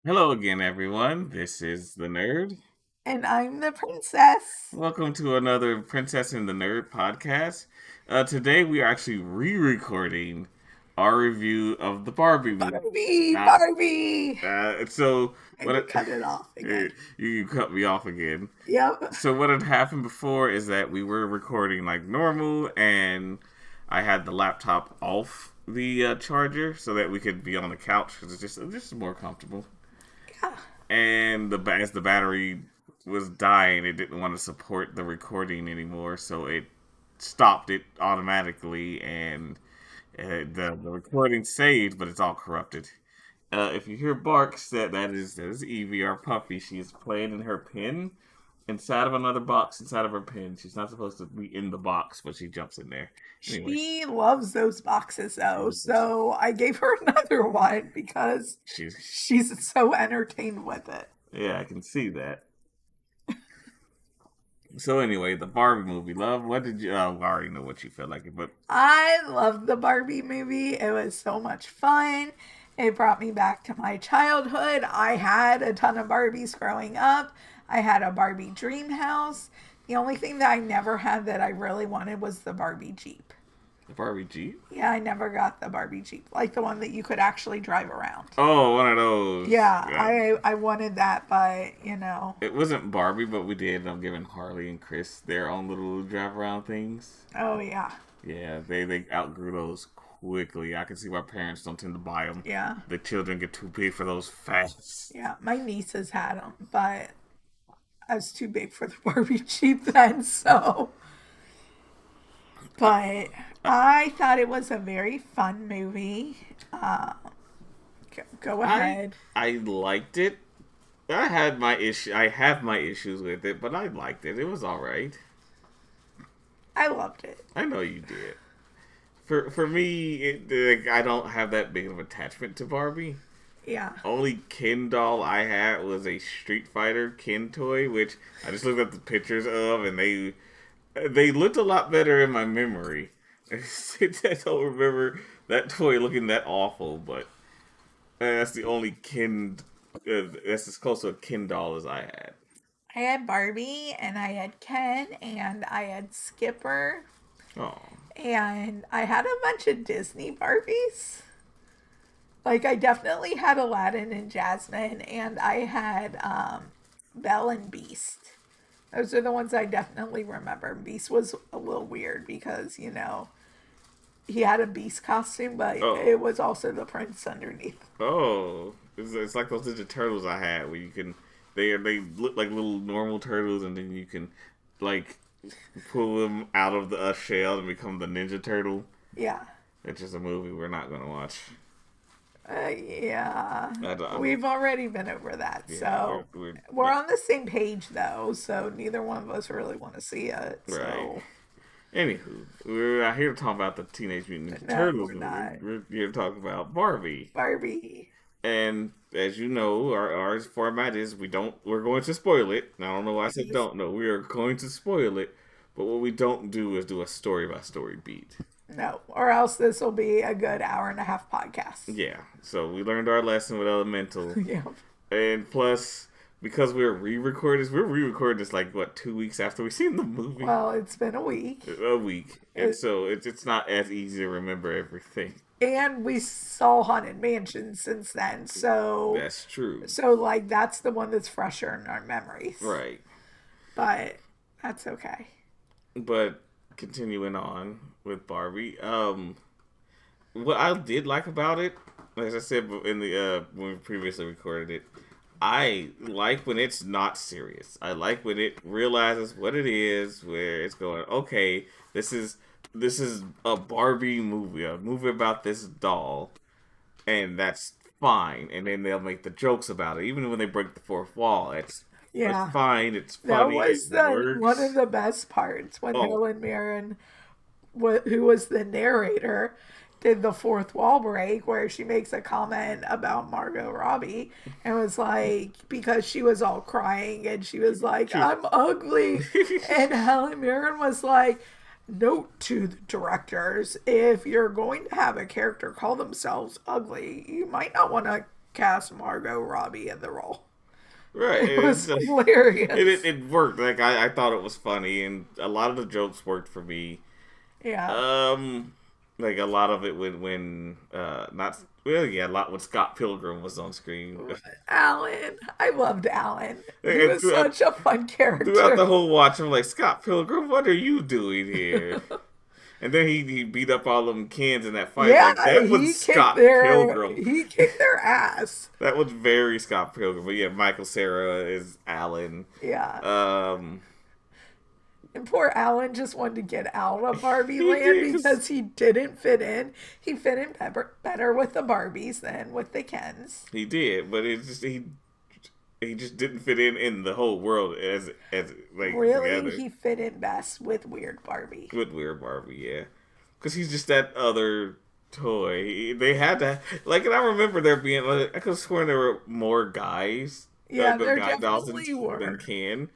Hello again, everyone. This is the Nerd. And I'm the princess. Welcome to another Princess and the Nerd podcast. Today we are actually re-recording our review of the Barbie movie. Barbie, Not Barbie. so And what you cut it off again. you cut me off again. Yep. So what had happened before is that we were recording like normal, and I had the laptop off the charger so that we could be on the couch because it's just more comfortable. Yeah. And as the battery was dying, it didn't want to support the recording anymore, so it stopped it automatically, and the recording saved, but it's all corrupted. If you hear barks, that is Evie, our puppy. She's playing in her pen inside of another box inside of her pen. She's not supposed to be in the box, but she jumps in there. Anyway, She loves those boxes though. she's So I gave her another one because she's she's so entertained with it. yeah, I can see that. So anyway, the Barbie movie, love. What did you? I already know what you feel like it, but I loved the Barbie movie. It was so much fun. It brought me back to my childhood. I had a ton of Barbies growing up. I had a Barbie dream house. The only thing that I never had that I really wanted was the Barbie Jeep. the Barbie Jeep. Yeah, I never got the Barbie Jeep, like the one that you could actually drive around. Oh, one of those. Yeah, Yeah. I wanted that, but It wasn't Barbie, but we did end up giving Harley and Chris their own little drive around things. oh yeah, Yeah, they outgrew those quickly. I can see why parents don't tend to buy them. yeah, The children get too big for those fast. yeah. My nieces had them, but I was too big for the Barbie Jeep then, so. But I thought it was a very fun movie. Go I ahead. I liked it. I had my issue. I have my issues with it, but I liked it. It was all right. I loved it. I know you did. For me, like, I don't have that big of attachment to Barbie. Yeah, Only Ken doll I had was a Street Fighter Ken toy, which I just looked at the pictures of, and they looked a lot better in my memory. I don't remember that toy looking that awful, but that's the only Ken. That's as close to a Ken doll as I had. I had Barbie and I had Ken and I had Skipper Oh, and I had a bunch of Disney Barbies. Like I definitely had Aladdin and Jasmine, and I had Belle and Beast. Those are the ones I definitely remember. Beast was a little weird because he had a beast costume, but oh, it was also the prince underneath. oh! It's like those Ninja Turtles I had, where you can they look like little normal turtles, and then you can like pull them out of the shell and become the Ninja Turtle. Yeah. It's just a movie we're not gonna watch. Yeah. I don't, We've already been over that. yeah, So we're on the same page, though. So neither one of us really want to see it. right. So, Anywho, we're out here to talk about the Teenage Mutant Ninja no, Turtles we're movie. not. We're here to talk about Barbie. Barbie. And as you know, our format is we're going to spoil it. And I don't know why I said Please. don't know. We are going to spoil it, but what we don't do is do a story by story beat. No. Or else this will be a good hour and a half podcast. Yeah. So we learned our lesson with Elemental. Yeah. And plus, because we're re-recording this like what 2 weeks after we've seen the movie. Well, it's been a week. A week. And It, so it's not as easy to remember everything. and we saw Haunted Mansion since then. So, That's true. like, that's the one that's fresher in our memories. Right. But that's okay. But continuing on with Barbie, what I did like about it, as I said in the when we previously recorded it, I like when it's not serious. I like when it realizes what it is, where it's going. Okay, this is a Barbie movie, a movie about this doll, and that's fine. And then they'll make the jokes about it, even when they break the fourth wall. It's Yeah. fine. It's That funny. It was one of works. the best parts when Oh, Helen Mirren, who was the narrator, did the fourth wall break where she makes a comment about Margot Robbie and was like, because she was all crying and she was like, she I'm ugly. And Helen Mirren was like, note to the directors, if you're going to have a character call themselves ugly, you might not want to cast Margot Robbie in the role. Right. It was It, hilarious. it worked. Like I thought it was funny, and a lot of the jokes worked for me. Yeah. Um, like a lot of it when not well, yeah, a lot when Scott Pilgrim was on screen. Alan. I loved Alan. He And was such a fun throughout the character. whole watch, I'm like, Scott Pilgrim, what are you doing here? And then he beat up all them kids in that fight. Yeah, Like that was Scott Pilgrim. he kicked their ass. That was very Scott Pilgrim. But yeah, Michael Cera is Alan. Yeah. Um, And poor Alan just wanted to get out of Barbie he land did because because he didn't fit in. He fit in better with the Barbies than with the Kens. he did, but it just he just didn't fit in the whole world as like Really, together he fit in best with Weird Barbie. with Weird Barbie. Yeah, because he's just that other toy. They had to like, and I remember there being like, I could have sworn there were more guys, Yeah, the there guy dolls definitely than were. Ken.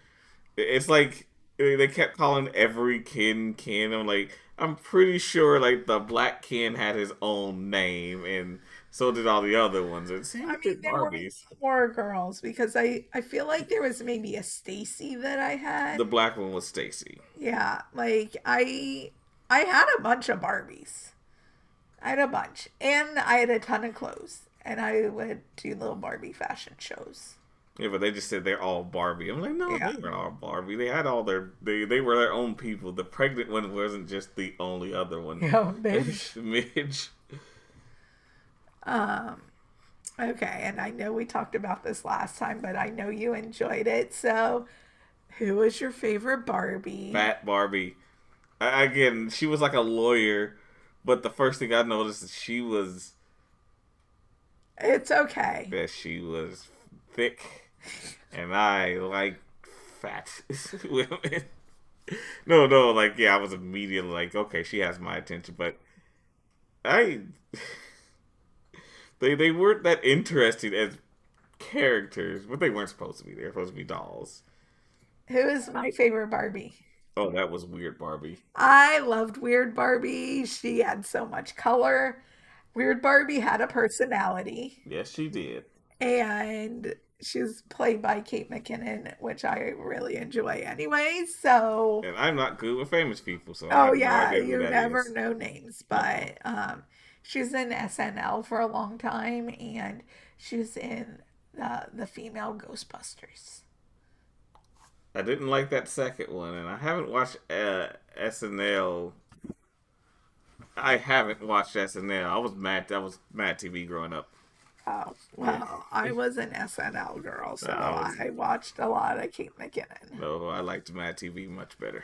It's like they kept calling every Ken. I'm like, I'm pretty sure like the black Ken had his own name, and so did all the other ones. And same I with mean, the there were Barbies. more girls because I feel like there was maybe a Stacy that I The had. black one was Stacy. Yeah, like I had a bunch of Barbies. I had a bunch, and I had a ton of clothes, and I would do little Barbie fashion shows. Yeah, but they just said they're all Barbie. I'm like, no, Yeah, they weren't all Barbie. They had all they were their own people. The pregnant one wasn't just the only other one. yeah, Midge. Midge. Um, okay, and I know we talked about this last time, but I know you enjoyed it. So, who was your favorite Barbie? Fat Barbie. Again, she was like a lawyer, but the first thing I noticed is It's okay. she was thick, and I like fat women. No, like yeah, I was immediately like, okay, she has my attention, but I they weren't that interesting as characters, but they weren't supposed to be. They were supposed to be dolls. Who is my favorite Barbie? Oh, that was weird, Barbie. I loved Weird Barbie. She had so much color. Weird Barbie had a personality, Yes, she did. and she was played by Kate McKinnon, which I really enjoy anyway. So, And I'm not good with famous people, so I oh have no yeah, idea who you that never is. know names, Uh-uh. but she's in SNL for a long time, and she's in the female Ghostbusters. I didn't like that second one, and I haven't watched SNL. I haven't watched SNL. I was mad. I was Mad TV growing up. Oh, well, I was an SNL girl, so I was I watched a lot of Kate McKinnon. no. I liked Mad TV much better.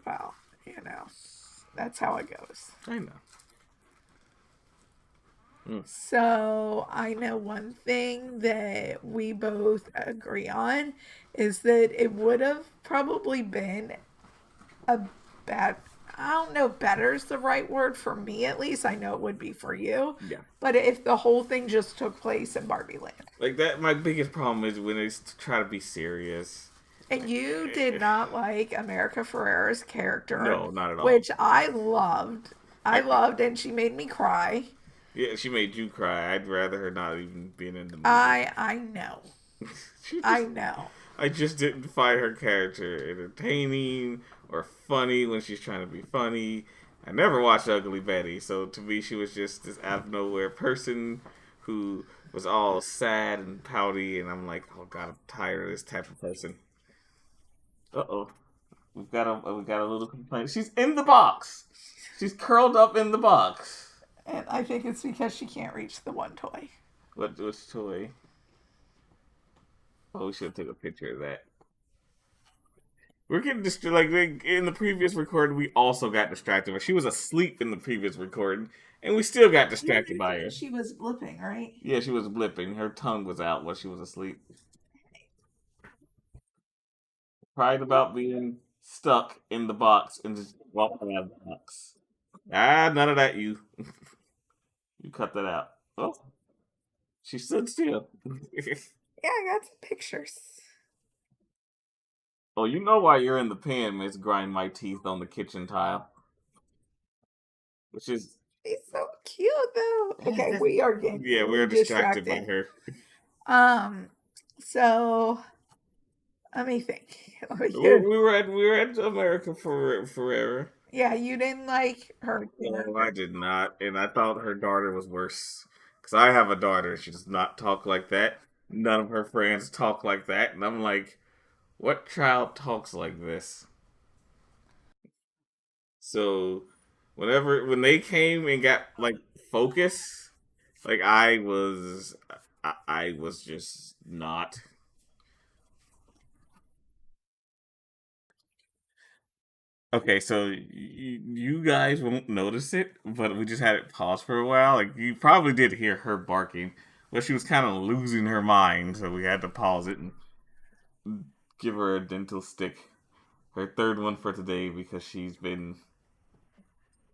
Well, you know, that's how it goes. I know. Mm. So I know one thing that we both agree on is that it would have probably been a bad. I don't know, better is the right word for me at least. I know it would be for you. Yeah. But if the whole thing just took place in Barbie Land. Like that. My biggest problem is when they try to be serious. And you did not like America Ferrera's character, No, not at all. which I loved. I I loved, and she made me cry. Yeah, she made you cry. I'd rather her not even been in the movie. I know. She I just know. I just didn't find her character entertaining or funny when she's trying to be funny. I never watched Ugly Betty, so to me she was just this out of nowhere person who was all sad and pouty, and I'm like, oh god, I'm tired of this type of person. Uh oh, we got a little complaint. She's in the box. She's curled up in the box. And I think it's because she can't reach the one toy. Which toy? Oh, we should take a picture of that. We're getting distracted. Like in the previous recording, we also got distracted. But she was asleep in the previous recording, and we still got You distracted by knew her. she was blipping, right? Yeah, she was blipping. Her tongue was out while she was asleep. Pride about being stuck in the box and just walking out of the box. Ah, none of that. You cut that out. Oh, she stood still. Yeah, I got some pictures. Oh, you know why you're in the pen, Miss Grind My Teeth on the kitchen tile, which is She's so cute though. Okay, we are getting Yeah, we really were distracted by distracted. her. Um, so let me think. We were at America for forever. Yeah, you didn't like her No, character. I did not, and I thought her daughter was worse. Cause I have a daughter, she does not talk like that. None of her friends talk like that, and I'm like, what child talks like this? So, when they came and got like focus, like I was just not. Okay, so you guys won't notice it, but we just had it pause for a while. Like you probably did hear her barking, but she was kind of losing her mind, so we had to pause it and give her a dental stick, her third one for today because she's been.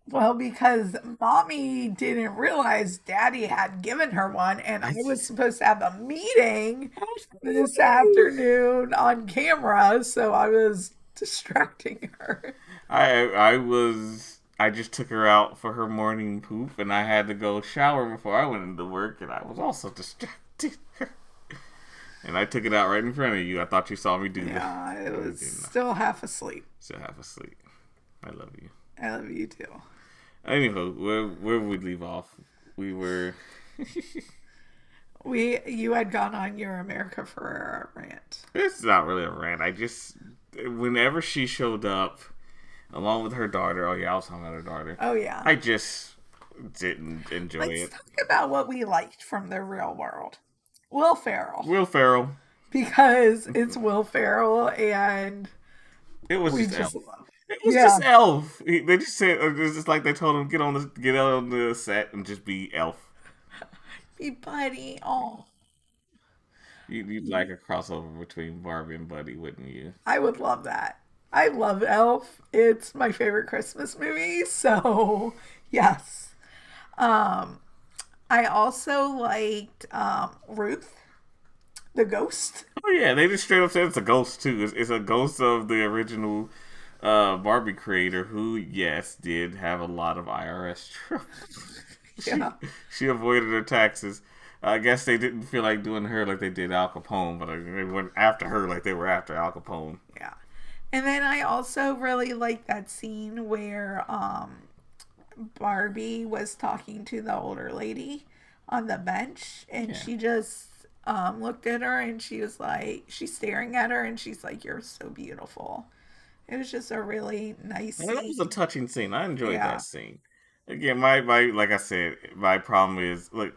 Well, because mommy didn't realize daddy had given her one, and I I was just, supposed to have a meeting this afternoon on camera, so I was distracting her. I just took her out for her morning poop, and I had to go shower before I went into work, and I was also distracted. And I took it out right in front of you. I thought you saw me do that. Yeah, I You was did not. still half asleep. Still half asleep. I love you. I love you too. Anywho, where would we leave off? We were. You had gone on your America Ferrera rant. It's not really a rant. I just. Whenever she showed up, along with her daughter, oh yeah, I was talking about her daughter. Oh yeah. I just didn't enjoy Let's it. talk about what we liked from the real world. Will Ferrell. Will Ferrell. Because it's Will Ferrell and It was we just just Elf. love. It was Yeah. just Elf. They just said it's just like they told him get out on the set and just be Elf. Be Buddy. Oh, You'd like a crossover between Barbie and Buddy, wouldn't you? I would love that. I love Elf. It's my favorite Christmas movie. So, yes. Um, I also liked Ruth, the ghost. Oh yeah, they just straight up said it's a ghost too. It's a ghost of the original Barbie creator, who yes did have a lot of IRS trouble. she Yeah. she avoided her taxes. I guess they didn't feel like doing her like they did Al Capone, but they went after her like they were after Al Capone. Yeah. And then I also really like that scene where Barbie was talking to the older lady on the bench, and Yeah. she just looked at her and she was like, she's staring at her and she's like, "You're so beautiful." It was just a really nice And that was a scene. touching scene. I enjoyed Yeah. that scene. Again, my like I said, my problem is look,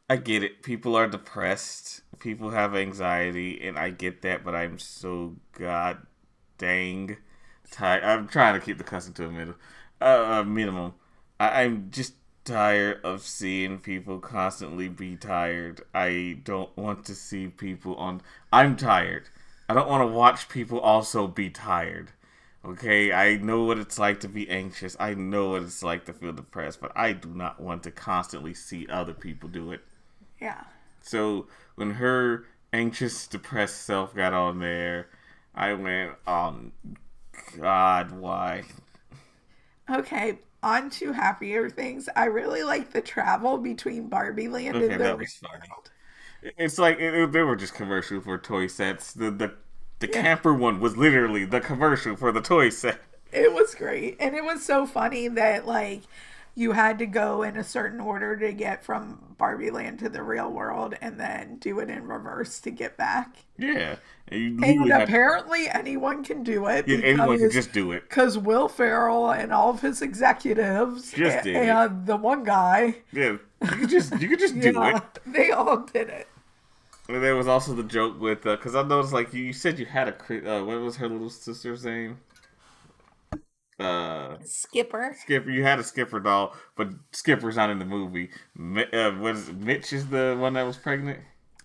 I get it. People are depressed. People have anxiety, and I get that. But I'm so god dang tired. I'm trying to keep the cussing to a minimum. I'm just tired of seeing people constantly be tired. I don't want to see people on. I'm tired. I don't want to watch people also be tired. Okay, I know what it's like to be anxious. I know what it's like to feel depressed, but I do not want to constantly see other people do it. Yeah. So when her anxious, depressed self got on there, I went, God, why? Okay. On to happier things. I really like the travel between Barbie Land Okay, and the that real was funny. world. It's like they were just commercial for toy sets. The Yeah. camper one was literally the commercial for the toy set. It was great. And it was so funny that, like, you had to go in a certain order to get from Barbie Land to the real world and then do it in reverse to get back. Yeah, and you And literally had apparently anyone can do it yeah, anyone could just do it. because Will Ferrell and all of his executives Just did it. and the one guy, Yeah, you could just do it. yeah, they all did it. And there was also the joke with because I noticed like you said you had what was her little sister's name? Uh, Skipper. Skipper. You had a Skipper doll, but Skipper's not in the movie. What is it? Mitch is the one that was pregnant.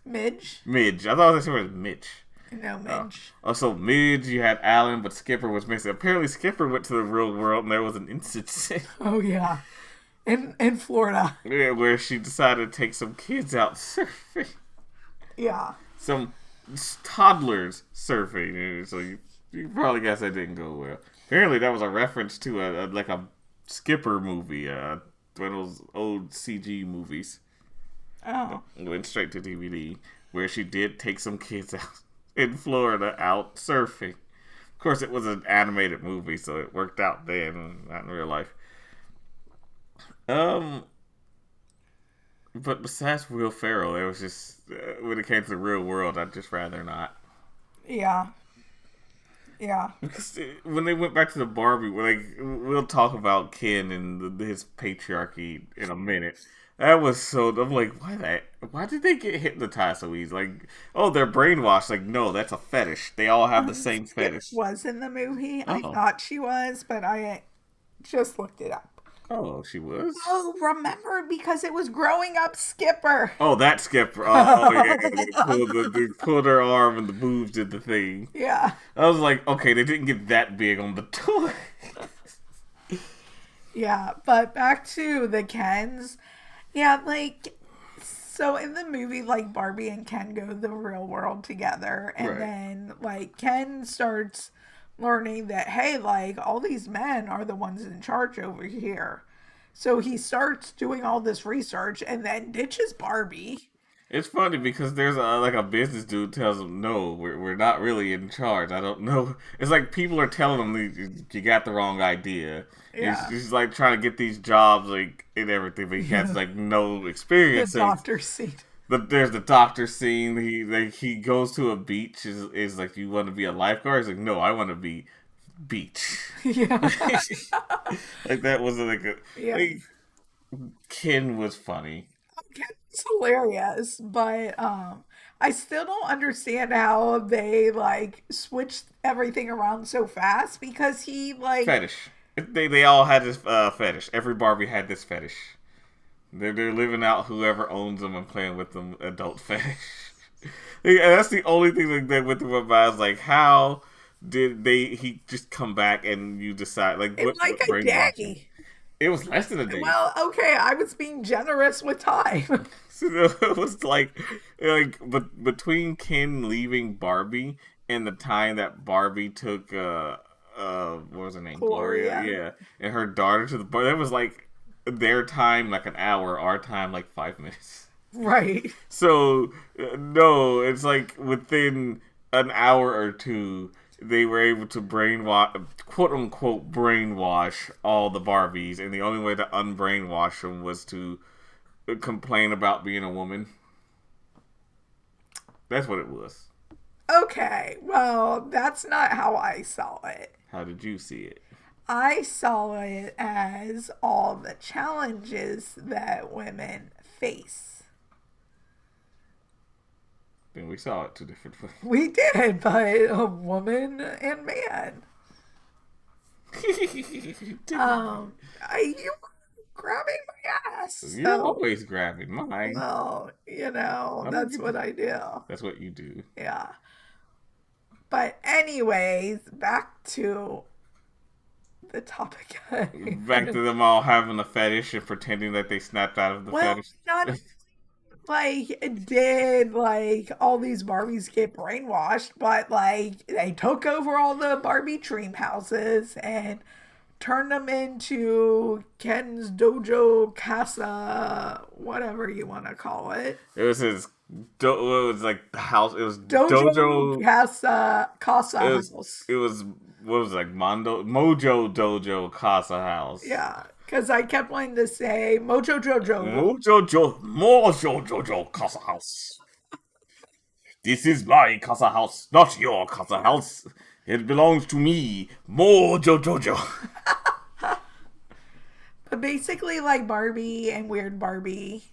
Midge. Midge. I thought it was Mitch. No, Midge. Also, Midge. You had Alan, but Skipper was missing. Apparently, Skipper went to the real world, and there was an incident Oh, yeah. In Florida. where she decided to take some kids out surfing. Yeah. Some toddlers surfing. So you probably guess that didn't go well. Apparently, that was a reference to like a Skipper movie. one of those old CG movies. Oh. Went straight to DVD, where she did take some kids out in Florida out surfing. Of course, it was an animated movie, so it worked out then, not in real life. Um, but besides Will Ferrell, it was just when it came to the real world, I'd just rather not. Yeah. Yeah. Because when they went back to the Barbie, we'll talk about Ken and his patriarchy in a minute. That was so. I'm like, why did they get hypnotized so easy? Like, oh, they're brainwashed. Like, no, that's a fetish. They all have the same Skip fetish. was in the movie. I Oh, thought she was, but I just looked it up. oh, she was. Oh, remember because it was growing up Skipper. Oh, that Skipper. Oh, yeah. They pulled her arm and the boobs did the thing. Yeah. I was like, okay, they didn't get that big on the toy. Yeah, but back to the Kens. Yeah, like, so in the movie, like, Barbie and Ken go to the real world together, and Right. then, like, Ken starts learning that, hey, like, all these men are the ones in charge over here. So he starts doing all this research and then ditches Barbie. It's funny because there's a business dude tells him, no, we're not really in charge. I don't know. It's like people are telling him you got the wrong idea. Yeah. He's like trying to get these jobs like and everything, but he has like no The experience. doctor seat. There's the doctor scene. He goes to a beach. Is like, you want to be a lifeguard? He's like, no, I want to be beach. Yeah. Like that was Yeah. like, Ken was funny. It's hilarious, but I still don't understand how they like switched everything around so fast because he like Fetish. They all had this fetish. Every Barbie had this fetish. They're living out whoever owns them and playing with them adult fetish. Yeah, that's the only thing that went through my mind. Like, how did he just come back and you decide like in what like a brainwashing? day. It was less than a day. Well, okay, I was being generous with time. So it was but between Ken leaving Barbie and the time that Barbie took what was her name, Gloria, Gloria. yeah, and her daughter to the bar, that was like their time like an hour, our time like 5 minutes. Right. So no, it's like within an hour or two, they were able to brainwash, quote unquote, brainwash all the Barbies, and the only way to unbrainwash them was to complain about being a woman. That's what it was. Okay, well, that's not how I saw it. How did you see it? I saw it as all the challenges that women face. Then we saw it two different ways. We did, but a woman and man. You were grabbing my ass. You're So, always grabbing mine. well, I don't that's get what to- I do. That's what you do. Yeah. But anyways, back to the topic. Back to them all having a fetish and pretending that they snapped out of the Well, fetish. not like did like all these Barbies get brainwashed, but like they took over all the Barbie dream houses and turned them into Ken's dojo casa, whatever you want to call it. It was his. It was like the house. It was Dojo, dojo. casa It was. house. It was. What was it, like Mojo Dojo Casa House. Yeah, because I kept wanting to say Mojo Jojo. Mojo Jojo Casa House. This is my Casa House, not your Casa House. It belongs to me, Mojo Jojo. But basically, like Barbie and Weird Barbie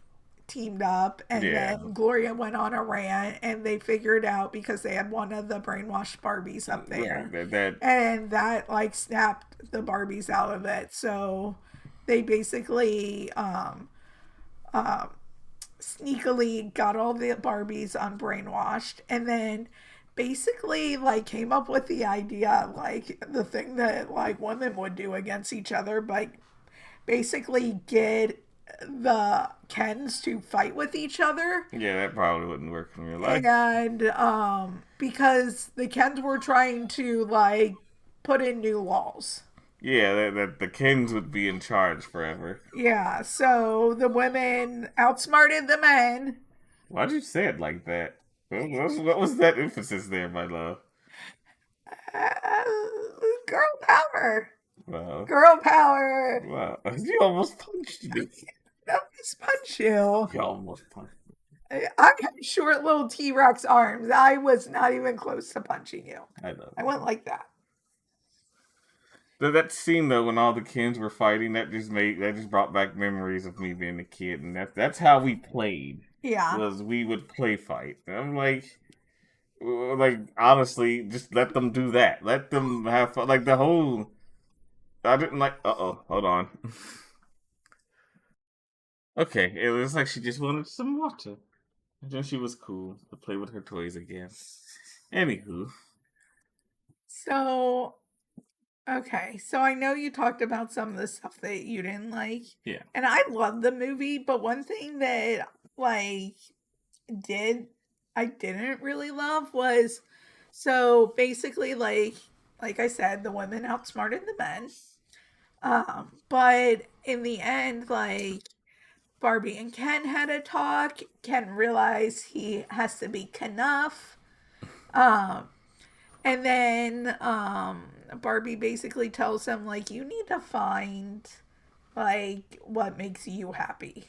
teamed up, and Yeah. then Gloria went on a rant, and they figured out because they had one of the brainwashed Barbies up there, and that like snapped the Barbies out of it. So they basically sneakily got all the Barbies unbrainwashed, and then basically like came up with the idea, like the thing that like women would do against each other, but basically get the Kens to fight with each other. Yeah, that probably wouldn't work in real life. And because the Kens were trying to like put in new laws. Yeah, that the Kens would be in charge forever. Yeah, so the women outsmarted the men. Why'd you say it like that? What was that emphasis there, my love? Uh, girl power. Wow. Girl power. Wow. You almost punched me. That was punch you. You almost punched me. I have short little T Rex arms. I was not even close to punching you. I know. I went like that. That scene though, when all the Kens were fighting, that just brought back memories of me being a kid, and that's how we played. Yeah. Was we would play fight. And I'm like honestly, just let them do that. Let them have fun. Like the whole. I didn't like. Hold on. Okay, it was like she just wanted some water. And then she was cool to play with her toys again. Anywho, So, okay. So I know you talked about some of the stuff that you didn't like. yeah. And I love the movie, but one thing that like did I didn't really love was so basically like I said, the women outsmarted the men. But in the end, like Barbie and Ken had a talk. Ken realized he has to be enough. Um, and then Barbie basically tells him like you need to find like what makes you happy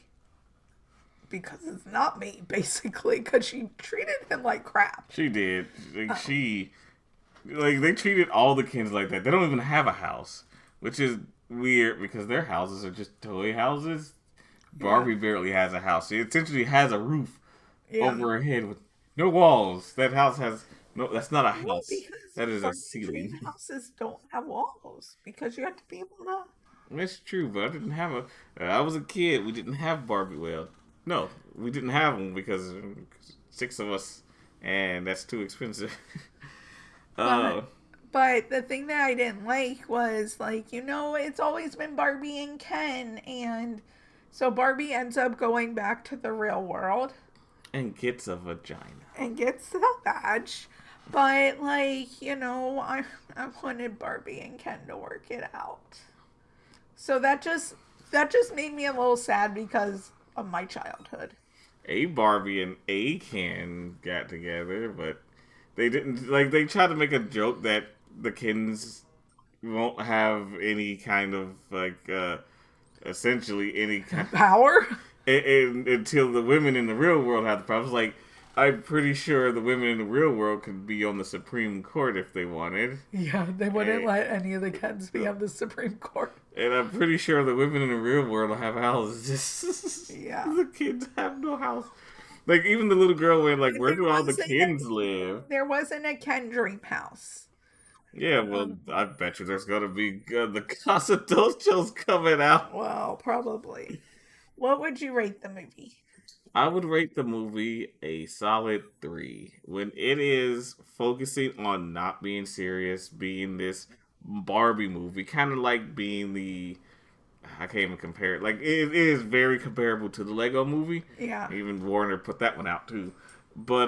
because it's not me basically because she treated him like crap. She did. Like they treated all the kids like that. They don't even have a house, which is weird because their houses are just toy houses. Yeah, Barbie barely has a house. She essentially has a roof yeah. over her head with no walls. That house has no. That's not a Well, house. because That is a Barbie dream ceiling. houses don't have walls because you have to be able to. That's true, but I didn't have a. I was a kid. We didn't have Barbie. Well, no, we didn't have one because six of us, and that's too expensive. But uh, but the thing that I didn't like was like it's always been Barbie and Ken, and so Barbie ends up going back to the real world and gets a vagina. and gets the badge. But like I wanted Barbie and Ken to work it out. So that just made me a little sad because of my childhood. A Barbie and a Ken got together, but they didn't. Like they tried to make a joke that the Kens won't have any kind of essentially any kind Power? until the women in the real world have the problems. Like, I'm pretty sure the women in the real world could be on the Supreme Court if they wanted. Yeah, they wouldn't And, let any of the Kens be on the Supreme Court. and I'm pretty sure the women in the real world have houses. Yeah. The kids have no house. Like, even the little girl went, like, And where do all the kids live? there wasn't a Ken Dream House. Yeah, well, I bet you there's gonna be the Casa dos Chos coming out. Well, probably. What would you rate the movie? I would rate the movie a solid 3. When it is focusing on not being serious, being this Barbie movie, kind of like being the. I can't even compare it. Like, it is very comparable to the Lego movie. Yeah. Even Warner put that one out too. But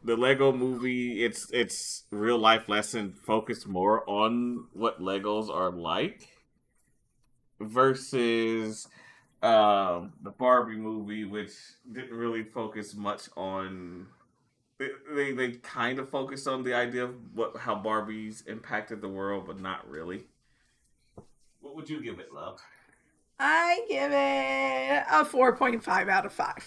the Lego movie, it's real life lesson focused more on what Legos are like versus the Barbie movie, which didn't really focus much on. They kind of focused on the idea of how Barbies impacted the world, but not really. What would you give it, love? I give it a 4.5 out of 5.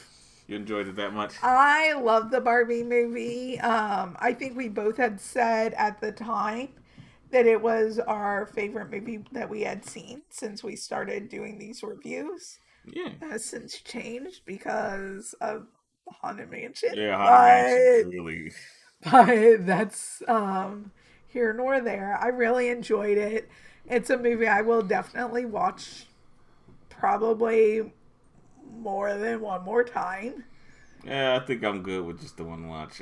You enjoyed it that much? I love the Barbie movie. I think we both had said at the time that it was our favorite movie that we had seen since we started doing these reviews. Yeah. Has since changed because of the Haunted Mansion. Yeah, Haunted Mansion's really. But that's here nor there. I really enjoyed it. It's a movie I will definitely watch probably more than one more time. Yeah, I think I'm good with just the one watch.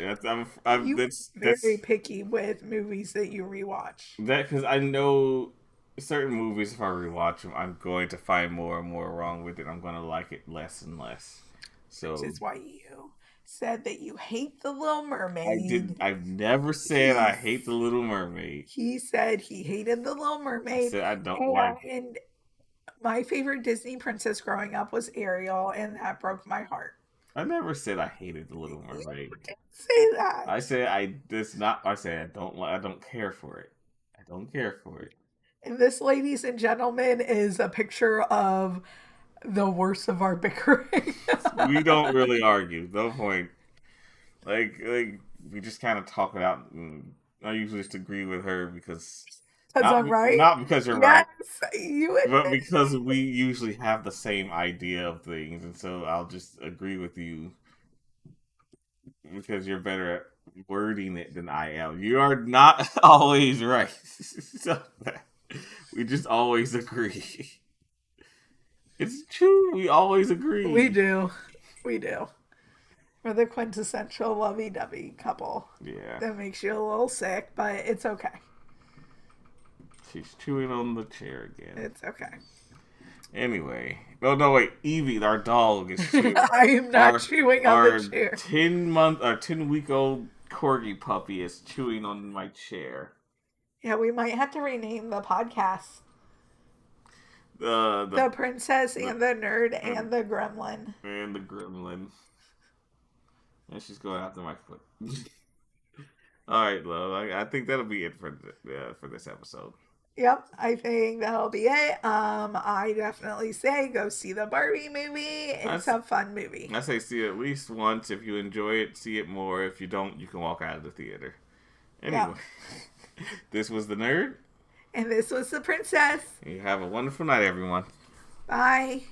I'm You that's very picky with movies that you rewatch, that because I know certain movies. If I rewatch them, I'm going to find more and more wrong with it. I'm going to like it less and less. which So is why you said that you hate the Little I did. Mermaid. I've never said I He's, hate the Little Mermaid. he said he hated the Little I Mermaid. said I don't like it. And my favorite Disney princess growing up was Ariel, and that broke my heart. I never said I hated the Little You Mermaid. didn't say that. I said I. It's not. I said I don't. I don't care for it. I don't care for it. And this, ladies and gentlemen, is a picture of the worst of our bickering. We don't really argue. No point. Like we just kind of talk it out. And I usually just agree with her because Because I'm right. not because you're Yes, right, you but admit because it. we usually have the same idea of things, and so I'll just agree with you because you're better at wording it than I am. You are not always right. So we just always agree. It's true. We always We agree. do. We do. We're the quintessential lovey-dovey couple. Yeah. That makes you a little sick, but it's okay. She's chewing on the chair again. It's okay. Anyway. No, wait. Evie, our dog, is chewing. I am not chewing on the chair. 10-week-old corgi puppy is chewing on my chair. Yeah, we might have to rename the podcast. The princess and the nerd and the gremlin. And the gremlin. And she's going after my foot. All right, love. I think that'll be it for this episode. Yep, I think that'll be it. I definitely say go see the Barbie movie. It's a fun movie. I say see it at least once. If you enjoy it, see it more. If you don't, you can walk out of the theater. Anyway, this was the nerd. And this was the princess. You have a wonderful night, everyone. Bye.